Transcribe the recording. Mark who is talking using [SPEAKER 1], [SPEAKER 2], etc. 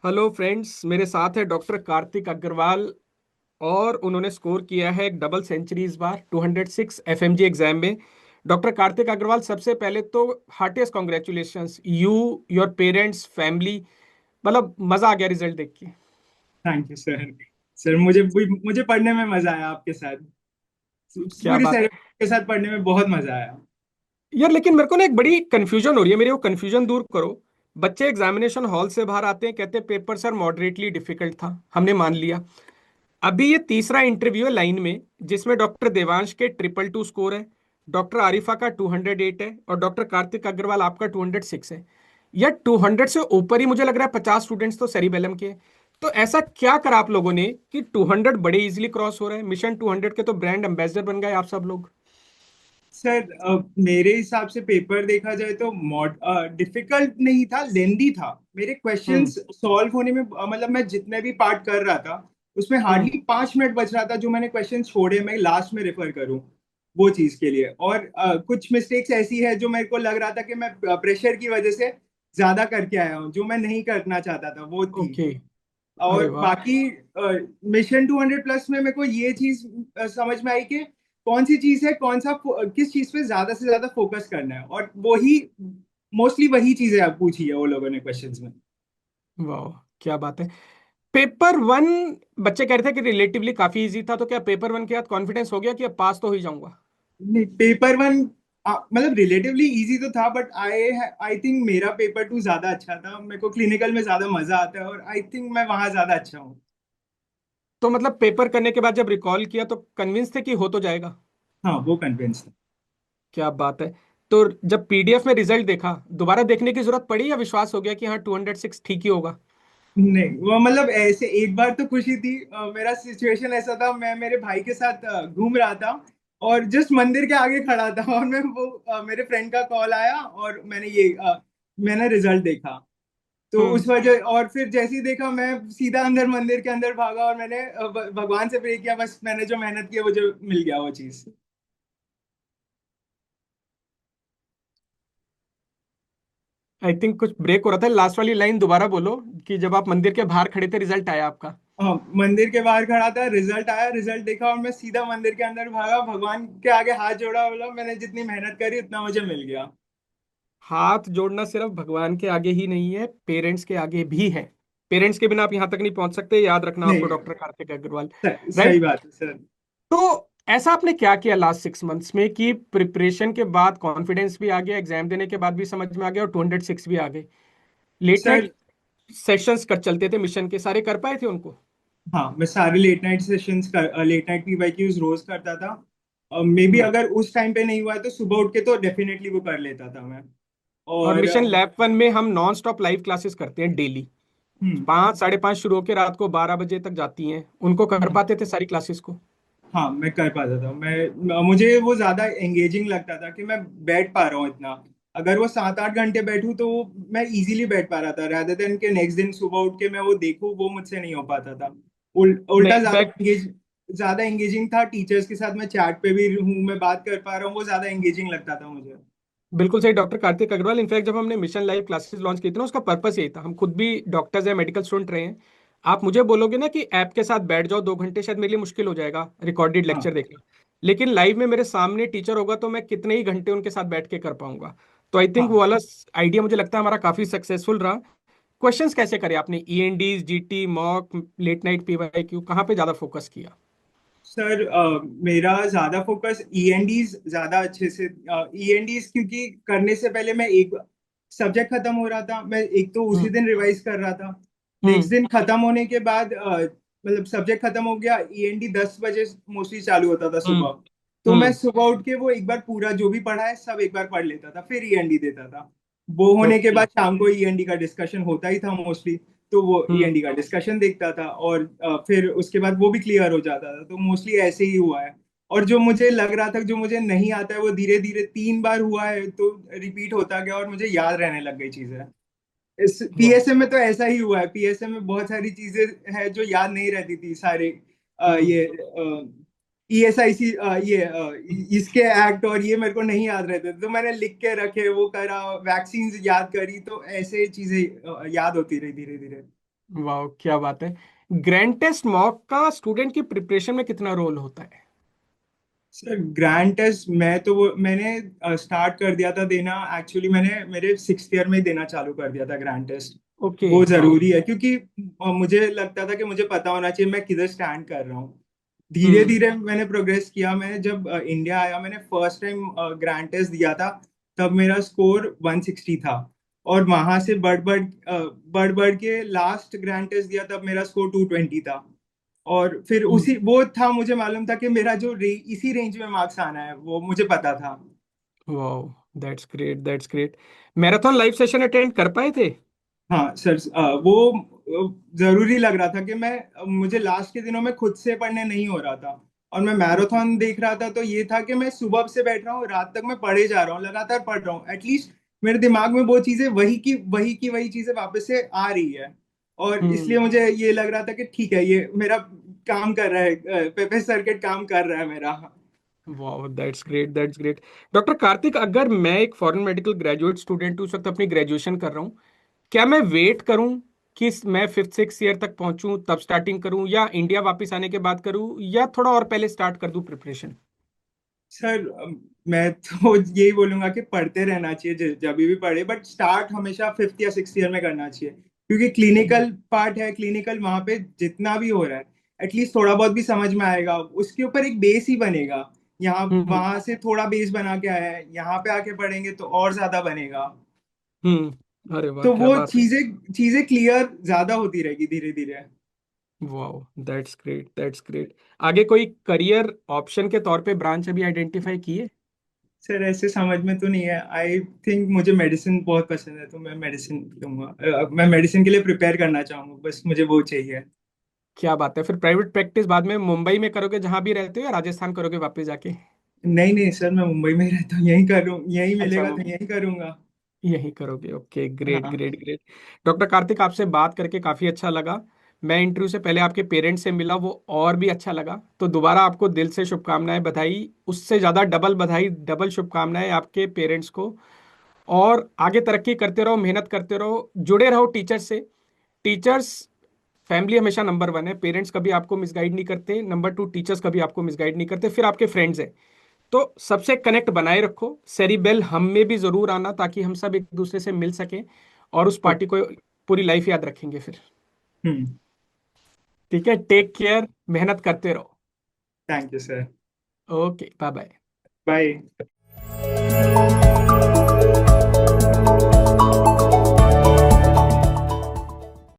[SPEAKER 1] Hello friends, मेरे साथ है डॉक्टर कार्तिक अग्रवाल। और उन्होंने स्कोर किया है एक डबल सेंचुरी इस बार 206 एफएमजी एग्जाम में। डॉक्टर कार्तिक अग्रवाल, सबसे पहले तो heartiest congratulations you, your parents, family. मतलब मजा आ गया रिजल्ट देख के।
[SPEAKER 2] Thank you sir. सर मुझे पढ़ने में मजा आया आपके साथ।
[SPEAKER 1] क्या
[SPEAKER 2] पूरी
[SPEAKER 1] बात है
[SPEAKER 2] सेरेमनी के साथ पढ़ने में बहुत मजा आया।
[SPEAKER 1] यार, लेकिन मेरे को ना एक बड़ी कंफ्यूजन हो रही है। मेरी वो कंफ्यूजन दूर करो। बच्चे एग्जामिनेशन हॉल से बाहर आते हैं, कहते हैं पेपर सर मॉडरेटली डिफिकल्ट था, हमने मान लिया। अभी ये तीसरा इंटरव्यू है लाइन में, जिसमें डॉक्टर देवांश के 222 स्कोर है, डॉक्टर आरिफा का 208 है, और डॉक्टर कार्तिक अग्रवाल आपका 206 है। या 200 से ऊपर ही मुझे लग रहा है 50 स्टूडेंट्स तो सेरिबेलम के हैं। तो ऐसा क्या करा आप लोगों ने कि 200 बड़े इजीली क्रॉस हो रहे हैं? मिशन 200 के तो ब्रांड एम्बेसडर बन गए आप सब लोग।
[SPEAKER 2] सर मेरे हिसाब से पेपर देखा जाए तो डिफिकल्ट नहीं था, लेंदी था। मेरे
[SPEAKER 1] हम्म।
[SPEAKER 2] क्वेश्चंस सॉल्व होने में मतलब मैं जितने भी पार्ट कर रहा था उसमें
[SPEAKER 1] हम्म।
[SPEAKER 2] हार्डली 5 मिनट बच रहा था जो मैंने क्वेश्चन छोड़े मैं लास्ट में रेफर करूं वो चीज के लिए। और कुछ मिस्टेक्स ऐसी है जो मेरे को लग रहा था कि मैं प्रेशर की वजह से ज्यादा करके आया हूँ, जो मैं नहीं करना चाहता था वो थी।
[SPEAKER 1] ओके। अरे
[SPEAKER 2] और
[SPEAKER 1] वाह।
[SPEAKER 2] बाकी मिशन 200 प्लस में मेरे को ये चीज समझ में आई कि कौन सी चीज है, किस चीज पे ज्यादा से ज्यादा फोकस करना है, और वही मोस्टली वही चीजें आप पूछी है वो लोगों ने क्वेश्चंस में।
[SPEAKER 1] वाह, क्या बात है। पेपर वन, बच्चे कह रहे थे कि रिलेटिवली काफी इजी था, तो क्या पेपर वन के बाद कॉन्फिडेंस हो गया कि अब पास तो हो ही जाऊंगा?
[SPEAKER 2] नहीं, पेपर वन मतलब रिलेटिवली इजी तो था, बट आई आई थिंक मेरा पेपर टू ज्यादा अच्छा था। मेरे को क्लिनिकल में ज्यादा मजा आता है और आई थिंक मैं वहां ज्यादा अच्छा हूँ।
[SPEAKER 1] तो मतलब पेपर करने के बाद जब रिकॉल किया तो कन्विंस थे कि हो तो जाएगा?
[SPEAKER 2] हाँ, वो कन्विंस था।
[SPEAKER 1] क्या बात है। तो जब पीडीएफ में रिजल्ट देखा, दोबारा देखने की जरूरत पड़ी या विश्वास हो गया कि हाँ 206 ठीक ही होगा?
[SPEAKER 2] नहीं, वो मतलब ऐसे एक बार तो खुशी थी। मेरा सिचुएशन ऐसा था, मैं मेरे भाई के साथ घूम रहा था और जस्ट मंदिर के आगे खड़ा था और मेरे फ्रेंड का कॉल आया और मैंने रिजल्ट देखा। तो
[SPEAKER 1] हम्म।
[SPEAKER 2] उस वजह और फिर जैसे ही देखा मैं सीधा अंदर मंदिर के अंदर भागा और मैंने भगवान से प्रे किया, बस मैंने जो मेहनत की है मुझे मिल गया वो चीज।
[SPEAKER 1] आई थिंक कुछ ब्रेक हो रहा था, लास्ट वाली लाइन दोबारा बोलो। कि जब आप मंदिर के बाहर खड़े थे, रिजल्ट आया आपका?
[SPEAKER 2] हाँ, मंदिर के बाहर खड़ा था, रिजल्ट आया, रिजल्ट देखा और मैं सीधा मंदिर के अंदर भागा, भगवान के आगे हाथ जोड़ा, बोला मैंने जितनी मेहनत करी उतना मुझे मिल गया।
[SPEAKER 1] हाथ जोड़ना सिर्फ भगवान के आगे ही नहीं है, पेरेंट्स के आगे भी है। पेरेंट्स के बिना आप यहाँ तक नहीं पहुंच सकते, याद रखना आपको,
[SPEAKER 2] नहीं,
[SPEAKER 1] डॉक्टर कार्तिक अग्रवाल।
[SPEAKER 2] सही
[SPEAKER 1] राइट।
[SPEAKER 2] बात है सर।
[SPEAKER 1] तो ऐसा आपने क्या किया लास्ट 6 मंथ्स में कि प्रिपरेशन के बाद कॉन्फिडेंस भी आ गया, एग्जाम देने के बाद भी समझ में आ गया, और 206 भी आ गए? लेट
[SPEAKER 2] सर
[SPEAKER 1] नाइट सेशंस कर चलते थे मिशन के, सारे कर पाए थे उनको?
[SPEAKER 2] हाँ, मैं सारे लेट नाइट पीवाईक्यूज रोज करता था। मे बी
[SPEAKER 1] हम्म।
[SPEAKER 2] अगर उस टाइम पे नहीं हुआ है तो सुबह उठ के तो डेफिनेटली वो कर लेता था मैं।
[SPEAKER 1] और
[SPEAKER 2] और
[SPEAKER 1] मिशन लैब वन में हम नॉन स्टॉप लाइव क्लासेस करते हैं डेली।
[SPEAKER 2] हम्म
[SPEAKER 1] 5, 5:30 शुरू होकर रात को 12 बजे तक जाती हैं। उनको कर
[SPEAKER 2] हम्म,
[SPEAKER 1] पाते थे सारी क्लासेस को?
[SPEAKER 2] हाँ, मैं कर पाता था। मुझे वो ज्यादा एंगेजिंग लगता था कि मैं बैठ पा रहा हूँ इतना। अगर वो 7-8 घंटे बैठूं तो मैं इजीली बैठ पा रहा था, rather देन के नेक्स्ट दिन सुबह उठ के मैं वो देखूं, वो मुझसे नहीं हो पाता था।
[SPEAKER 1] नहीं,
[SPEAKER 2] उल्टा
[SPEAKER 1] इनफैक्ट
[SPEAKER 2] ज्यादा एंगेजिंग था। टीचर्स के साथ मैं चैट पे भी हूँ, मैं बात कर पा रहा हूँ, वो ज्यादा एंगेजिंग लगता था मुझे।
[SPEAKER 1] बिल्कुल सही डॉक्टर कार्तिक अग्रवाल। इनफैक्ट जब हमने मिशन लाइव क्लासेस लॉन्च की थी ना, उसका पर्पस यही था। हम खुद भी डॉक्टर्स या मेडिकल स्टूडेंट रहे हैं। आप मुझे बोलोगे ना कि ऐप के साथ बैठ जाओ 2 घंटे, शायद मेरे लिए मुश्किल हो जाएगा रिकॉर्डेड
[SPEAKER 2] हाँ
[SPEAKER 1] लेक्चर देखना। लेकिन लाइव में मेरे सामने टीचर होगा तो मैं कितने ही घंटे उनके साथ बैठ के कर पाऊंगा। तो आई थिंक वो
[SPEAKER 2] हाँ
[SPEAKER 1] वाला आइडिया मुझे लगता है हमारा काफी सक्सेसफुल रहा। क्वेश्चंस कैसे करे आपने? ईएनडीज, GT, mock, late night PYQ, कहाँ पे ज्यादा फोकस किया?
[SPEAKER 2] सर, मेरा ज्यादा फोकस ईएनडीज ज्यादा अच्छे से। ईएनडीज क्योंकि करने से पहले मैं एक सब्जेक्ट खत्म हो रहा था, मैं एक तो उसी
[SPEAKER 1] हम्म।
[SPEAKER 2] दिन रिवाइज कर रहा था। नेक्स्ट
[SPEAKER 1] हम्म।
[SPEAKER 2] दिन खत्म होने के बाद मतलब सब्जेक्ट खत्म हो गया, ईएनडी 10 बजे मोस्टली चालू होता था
[SPEAKER 1] हम्म।
[SPEAKER 2] सुबह। तो मैं
[SPEAKER 1] हम्म।
[SPEAKER 2] सुबह उठ के वो एक बार पूरा जो भी पढ़ा है सब एक बार पढ़ लेता था, फिर ईएनडी देता था। वो होने के
[SPEAKER 1] ओके।
[SPEAKER 2] बाद शाम को ईएनडी का डिस्कशन होता ही था मोस्टली। तो वो
[SPEAKER 1] हम्म।
[SPEAKER 2] ईएनडी का डिस्कशन देखता था और फिर उसके बाद वो भी क्लियर हो जाता था। तो मोस्टली ऐसे ही हुआ है। और जो मुझे लग रहा था जो मुझे नहीं आता है वो धीरे धीरे 3 बार हुआ है तो रिपीट होता गया और मुझे याद रहने लग गई चीजें। इस
[SPEAKER 1] वाह।
[SPEAKER 2] पीएसएम में तो ऐसा ही हुआ है। पीएसएम में बहुत सारी चीजें हैं जो याद नहीं रहती थी सारे।
[SPEAKER 1] हम्म।
[SPEAKER 2] ये ईएसआईसी, इसके एक्ट और ये मेरे को नहीं याद रहते थे, तो मैंने लिख के रखे, वो करा, वैक्सीन याद करी, तो ऐसे चीजें याद होती रही धीरे धीरे।
[SPEAKER 1] वाह क्या बात है। ग्रैंड टेस्ट मॉक का स्टूडेंट की प्रिपरेशन में कितना रोल होता है?
[SPEAKER 2] सर ग्रैंड टेस्ट मैं तो वो मैंने स्टार्ट कर दिया था देना, एक्चुअली मैंने मेरे 6th ईयर में ही देना चालू कर दिया था ग्रैंड टेस्ट।
[SPEAKER 1] ओके
[SPEAKER 2] वो
[SPEAKER 1] वाह।
[SPEAKER 2] जरूरी है क्योंकि मुझे लगता था कि मुझे पता होना चाहिए मैं किधर स्टैंड कर रहा हूँ। धीरे
[SPEAKER 1] हम्म।
[SPEAKER 2] धीरे मैंने प्रोग्रेस किया। मैं जब इंडिया आया, मैंने फर्स्ट टाइम ग्रैंड टेस्ट दिया था, तब मेरा स्कोर 160 था। और वहां से बढ़ बढ़ के लास्ट ग्रैंड टेस्ट दिया तब मेरा स्कोर 220 था। और फिर
[SPEAKER 1] हम्म।
[SPEAKER 2] उसी वो था, मुझे मालूम था कि मेरा जो इसी रेंज में मार्क्स आना है, वो मुझे पता था।
[SPEAKER 1] वाह that's great, that's great. Marathon live session attend कर पाए थे?
[SPEAKER 2] हाँ सर, वो जरूरी लग रहा था कि मुझे लास्ट के दिनों में खुद से पढ़ने नहीं हो रहा था। और मैं
[SPEAKER 1] ओके।
[SPEAKER 2] मैराथन देख रहा था, तो ये था कि मैं सुबह से बैठ रहा हूँ, रात तक मैं पढ़े जा रहा हूँ, लगातार पढ़ रहा हूँ। एटलीस्ट मेरे दिमाग में वो चीजें वही चीजें वापस से आ रही है। और इसलिए
[SPEAKER 1] हम्म।
[SPEAKER 2] मुझे ये लग रहा था कि ठीक है, ये मेरा काम कर रहा है, पेपर सर्किट काम कर रहा है मेरा।
[SPEAKER 1] वाह that's great, that's great. Doctor Kartik, अगर मैं एक फॉरेन मेडिकल ग्रेजुएट स्टूडेंट हूँ, उस वक्त अपनी ग्रेजुएशन कर रहा हूँ, क्या मैं वेट करूं कि मैं 5th 6th ईयर तक पहुंचूं तब स्टार्टिंग करूं, या इंडिया वापस आने के बाद करूं, या थोड़ा और पहले स्टार्ट कर दूं प्रिपरेशन?
[SPEAKER 2] सर मैं तो यही बोलूंगा कि पढ़ते रहना चाहिए, जब भी पढ़े, बट स्टार्ट हमेशा 5th या 6th ईयर में करना चाहिए। क्योंकि क्लिनिकल पार्ट है, क्लिनिकल वहां पे जितना भी हो रहा है, एटलीस्ट थोड़ा बहुत भी समझ में आएगा, उसके ऊपर एक बेस ही बनेगा। यहाँ
[SPEAKER 1] हम्म।
[SPEAKER 2] वहां से थोड़ा बेस बना के आया है, यहाँ पे आके पढ़ेंगे तो और ज्यादा बनेगा।
[SPEAKER 1] अरे वाह
[SPEAKER 2] तो
[SPEAKER 1] क्या
[SPEAKER 2] वो
[SPEAKER 1] बात है।
[SPEAKER 2] चीजें चीजें क्लियर ज्यादा होती रहेगी धीरे धीरे।
[SPEAKER 1] वाह दैट्स ग्रेट, दैट्स ग्रेट। आगे कोई करियर ऑप्शन के तौर पे ब्रांच अभी आइडेंटिफाई किए?
[SPEAKER 2] सर ऐसे समझ में तो नहीं है। आई थिंक मुझे मेडिसिन बहुत पसंद है, तो मैं मेडिसिन लूंगा। मैं मेडिसिन के लिए प्रिपेयर करना चाहूंगा, बस मुझे वो चाहिए।
[SPEAKER 1] क्या बात है, फिर प्राइवेट प्रैक्टिस बाद में मुंबई में करोगे जहां भी रहते हो, या राजस्थान करोगे वापस जाके?
[SPEAKER 2] नहीं नहीं सर, मैं मुंबई में ही रहता हूँ, यहीं करूँ, यहीं
[SPEAKER 1] अच्छा,
[SPEAKER 2] मिलेगा तो यहीं करूंगा।
[SPEAKER 1] यही करोगे। ओके ग्रेट,
[SPEAKER 2] हाँ।
[SPEAKER 1] Great, great. डॉक्टर कार्तिक, आपसे बात करके काफी अच्छा लगा। मैं इंटरव्यू से पहले आपके पेरेंट्स से मिला, वो और भी अच्छा लगा। तो दोबारा आपको दिल से शुभकामनाएं, बधाई, उससे ज्यादा डबल बधाई, डबल शुभकामनाएं आपके पेरेंट्स को। और आगे तरक्की करते रहो, मेहनत करते रहो, जुड़े रहो टीचर्स से। टीचर्स, फैमिली हमेशा नंबर 1 है। पेरेंट्स कभी आपको मिसगाइड नहीं करते। नंबर 2, टीचर्स कभी आपको मिसगाइड नहीं करते। फिर आपके फ्रेंड्स हैं। तो सबसे कनेक्ट बनाए रखो। सेरिबेल हम में भी जरूर आना, ताकि हम सब एक दूसरे से मिल सकें और उस पार्टी को पूरी लाइफ याद रखेंगे फिर।
[SPEAKER 2] हम्म।
[SPEAKER 1] ठीक है, टेक केयर, मेहनत करते रहो।
[SPEAKER 2] Thank you sir.
[SPEAKER 1] Okay, bye bye.
[SPEAKER 2] Bye.